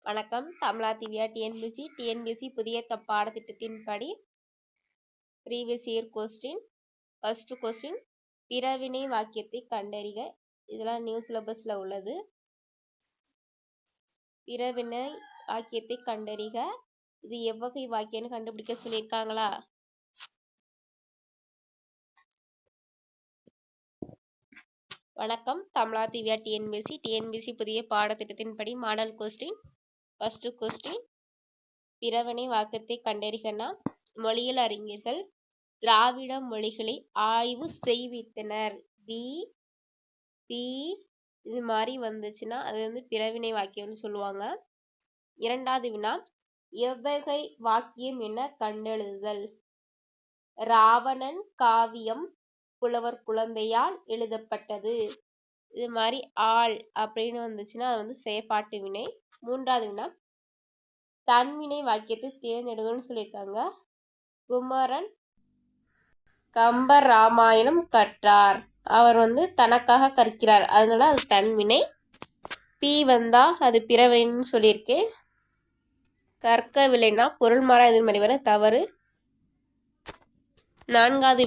வணக்கம். தமிழா திவ்யா டிஎன்பிஎஸ்சி புதிய பாடத்திட்டத்தின்படி previous year question. First question, பிறவினை வாக்கியத்தை கண்டறிக. இதெல்லாம் நியூ சிலபஸ்ல உள்ளது. பிறவினை வாக்கியத்தை கண்டறிக. இது எவ்வகை வாக்கியம்னு கண்டுபிடிக்க சொல்லியிருக்காங்களா? வணக்கம். தமிழா திவ்யா டிஎன்பிஎஸ்சி புதிய பாடத்திட்டத்தின்படி மாடல் கொஸ்டின். ஃபர்ஸ்ட் கொஸ்டின், பிறவினை வாக்கியத்தை கண்டறிகன்னா, மொழியியல் அறிஞர்கள் திராவிட மொழிகளை ஆய்வு செய்வித்தனர். இது மாதிரி வந்துச்சுன்னா அது வந்து பிறவினை வாக்கியம்னு சொல்லுவாங்க. இரண்டாவது வினா, எவ்வகை வாக்கியம் என கண்டெழுதுதல். ராவணன் காவியம் புலவர் குழந்தையால் எழுதப்பட்டது. இது மாதிரி ஆள் அப்படின்னு வந்துச்சுன்னா அது வந்து செயற்பாட்டு வினை. மூன்றாவது வினா, தன்வினை வாக்கியத்தை தேர்ந்தெடுக்கணும்னு சொல்லியிருக்காங்க. குமரன் கம்ப ராமாயணம் கற்றார். அவர் வந்து தனக்காக கற்கிறார், அதனால அது தன்வினை. பி வந்தா அது பிறவினைன்னு சொல்லியிருக்கேன். கற்கவில்லைனா பொருள் மாறா எதிர்மறை வர தவறு. நான்காவது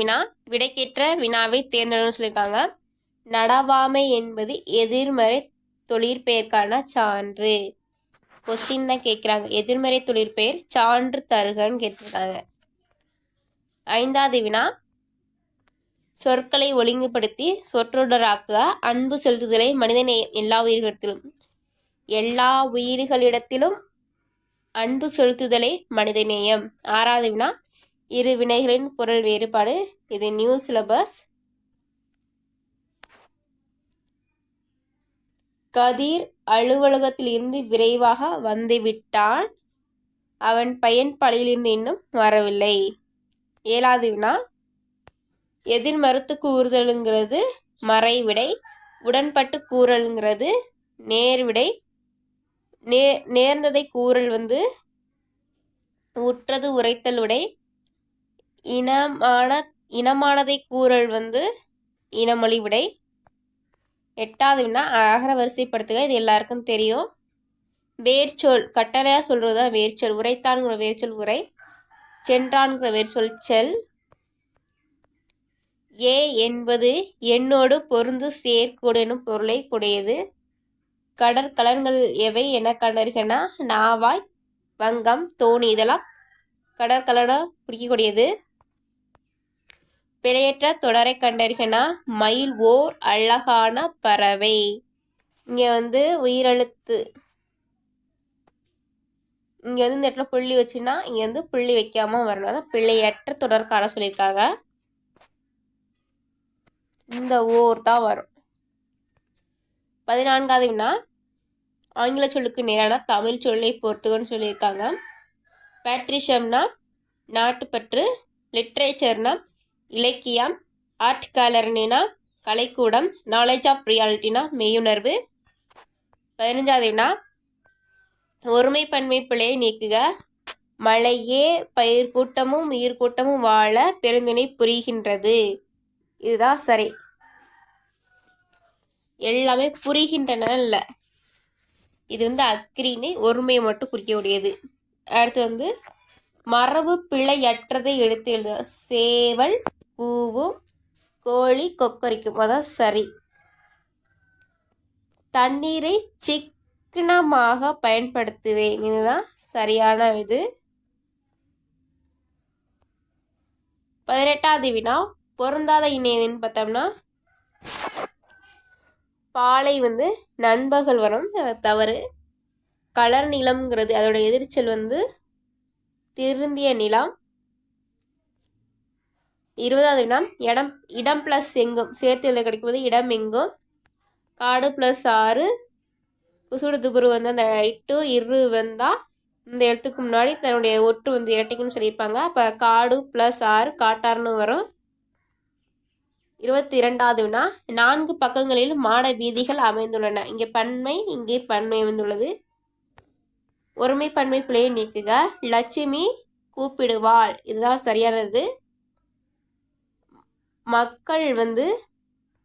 வினா, விடைக்கேற்ற வினாவை தேர்ந்தெடுன்னு சொல்லியிருக்காங்க. நடவாமை என்பது எதிர்மறை தொழிற்பெயர்க்கான சான்று. கொஸ்டின் தான் கேட்குறாங்க. எதிர்மறை தொழிற்பெயர் சான்று தருகன்னு கேட்டிருக்காங்க. ஐந்தாவது வினா, சொற்களை ஒழுங்குபடுத்தி சொற்றொடராக்குக. அன்பு செலுத்துதலை மனிதநேயம் எல்லா உயிர்களிடத்திலும் அன்பு செலுத்துதலை மனிதநேயம். ஆறாவது வினா, இரு வினைகளின் பொருள் வேறுபாடு. இது நியூ சிலபஸ். கதிர் அலுவலகத்தில் இருந்து விரைவாக வந்துவிட்டான், அவன் பையன் பள்ளியிலிருந்து இன்னும் வரவில்லை. ஏழாவது வினா, எதிர்மறுத்து கூறுதலுங்கிறது மறைவிடை, உடன்பட்டு கூறல்ங்கிறது நேர்விடை. நேர்ந்ததை கூறல் வந்து உற்றது உரைத்தல் விடை. இனமானதை கூறல் வந்து இனமொழி விடை. எட்டாவது வினா, அகர வரிசைப்படுத்துக. இது எல்லாருக்கும் தெரியும். வேர்ச்சொல் கட்டளையா சொல்றதுதான் வேர்ச்சொல். உரைத்தான்கிற வேர்ச்சொல் உரை, சென்றான்கிற வேர்ச்சொல் செல். ஏ என்பது எண்ணோடு பொருந்து சேர்க்கோடு எனும் பொருளை கூடியது. கடற்கலன்கள் எவை என கண்டறிகனா, நாவாய், வங்கம், தோணி. இதெல்லாம் கடற்கலனை குறிக்கக்கூடியது. பிழையற்ற தொடரை கண்டறிகனா, மயில் ஓர் அழகான பறவை. இங்க வந்து உயிரெழுத்து, இங்க வந்து இந்த இடத்துல புள்ளி வச்சுன்னா இங்க வந்து புள்ளி வைக்காம வரணும். அதான் பிழையற்ற தொடர் காண சொல்லியிருக்காங்க. இந்த ஓர் தான் வரும். 14வது வினா, ஆங்கில சொல்லுக்கு நேரான தமிழ் சொல்லை பொறுத்துக்கன்னு சொல்லியிருக்காங்க. பேட்ரிஷம்னா நாட்டுப்பற்று, லிட்ரேச்சர்னா இலக்கியம், ஆர்ட் கேலரினா கலைக்கூடம், நாலேஜ் ஆஃப் ரியாலிட்டினா மெய்யுணர்வு. 15வது வினா, ஒருமை பன்மை பிழையை நீக்குக. மழையே பயிர் கூட்டமும் உயிர் கூட்டமும் வாழ பெருந்திணை புரிகின்றது. இதுதான் சரி. எல்லாமே புரிகின்றன இல்லை, இது வந்து அக்ரிணை, ஒருமையை மட்டும் குறிக்கக்கூடியது. அடுத்து வந்து மரபு பிழையற்றதை எடுத்து எழுத. சேவல் கூவும், கோழி கொக்கரிக்கும். அதான் சரி. தண்ணீரை சிக்கனமாக பயன்படுத்துவேன். இதுதான் சரியான இது. 18வது வினா, பொருந்தாத இணை எதுன்னு பார்த்தோம்னா பாலை வந்து நண்பகல் வரும், தவறு. கலர் நிலம்ங்கிறது அதோட எதிர்ச்சொல் வந்து திருந்திய நிலம். 20வது வினா, இடம் பிளஸ் எங்கும் சேர்த்து எழுத கிடைக்கும்போது இடம் எங்கும். காடு பிளஸ் ஆறு, குசுடு துபுரு வந்து அந்த இட்டு இரு வந்தா இந்த எழுத்துக்கு முன்னாடி தன்னுடைய ஒட்டு வந்து இரட்டைக்குன்னு சொல்லியிருப்பாங்க. அப்போ காடு பிளஸ் ஆறு காட்டார்னு வரும். 22வது வினா, 4 பக்கங்களில் மாட வீதிகள் அமைந்துள்ளன. இங்கே பன்மை, இங்கே பன்மை அமைந்துள்ளது. ஒருமை பன்மை பிழையை நீக்குக. லட்சுமி கூப்பிடுவாள். இதுதான் சரியானது. மக்கள் வந்து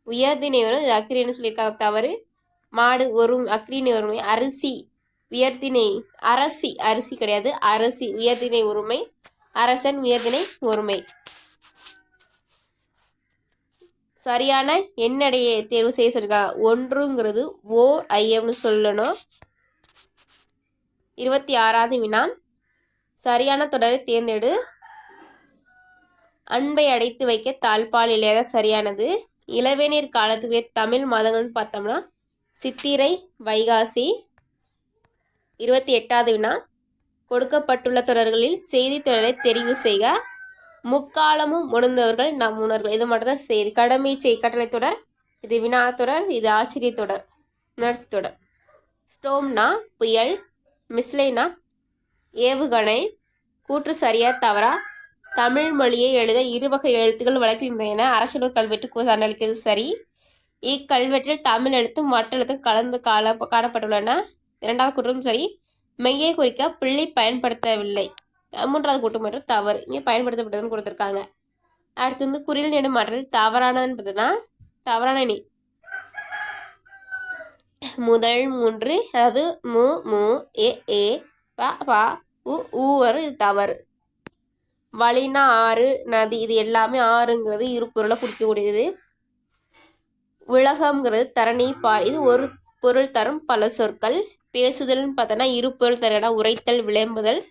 உயர்திணை வரும், இது அக்கிரின்னு சொல்லியிருக்காங்க, தவறு. மாடு ஒரு அக்ரிணை ஒருமை. அரிசி உயர்திணை அரசி அரிசி கிடையாது அரசி உயர்திணை ஒருமை. அரசன் உயர்திணை ஒருமை. சரியான எண்ணடையை தேர்வு செய்ய சொல்லிருக்கா. 1ங்கிறது ஓர் ஐயம்னு சொல்லணும். 26வது வினா. சரியான தொடரை தேர்ந்தெடு. அன்பை அடைத்து வைக்க தாழ்பால் இல்லையா சரியானது. இளவேநீர் காலத்துக்குரிய தமிழ் மாதங்கள்னு பார்த்தோம்னா சித்திரை வைகாசி. 28வது வினா. கொடுக்கப்பட்டுள்ள தொடர்களில் செய்தி தொடரை தெரிவு செய்க. முக்காலமும் உணர்ந்தவர்கள் நம் உணர்கள். இது மட்டும் தான் செய்தி. கடமை செய் கட்டளை தொடர். இது வினா தொடர். இது ஆச்சரிய தொடர் உணர்ச்சி தொடர். ஸ்டோம்னா புயல். மிஸ்லைனா ஏவுகணை. கூற்று சரியா தவறா. தமிழ் மொழியை எழுத இருவகை எழுத்துக்கள் வழக்கில் இருந்தன. அரசலூர் கல்வெட்டு சான்றளிக்கிறது சரி. இக்கல்வெட்டில் தமிழ் எழுத்தும் மற்ற எழுத்தும் கலந்து காணப்பட்டுள்ளன. 2வது கூற்றும் சரி. மெய்யை குறிக்க பிள்ளை பயன்படுத்தவில்லை. 3வது கூட்டம் மட்டும் தவறு. இங்கே பயன்படுத்தப்பட்டதுன்னு கொடுத்துருக்காங்க. அடுத்து குறில் நெடு மாற்றத்தில் தவறானதுன்னு பார்த்தோன்னா தவறான இனி முதல் 3 அதாவது மு மு ஏ ஏ ப ப உ வரும். இது தவறு. வழினா ஆறு நதி இது எல்லாமே ஆறுங்கிறது இரு பொருளை குறிக்கக்கூடியது. உலகம்ங்கிறது தரணி பார் இது ஒரு பொருள் தரும் பல சொற்கள். பேசுதல்னு பார்த்தோன்னா இரு பொருள் தரனா உரைத்தல் விளம்புதல்.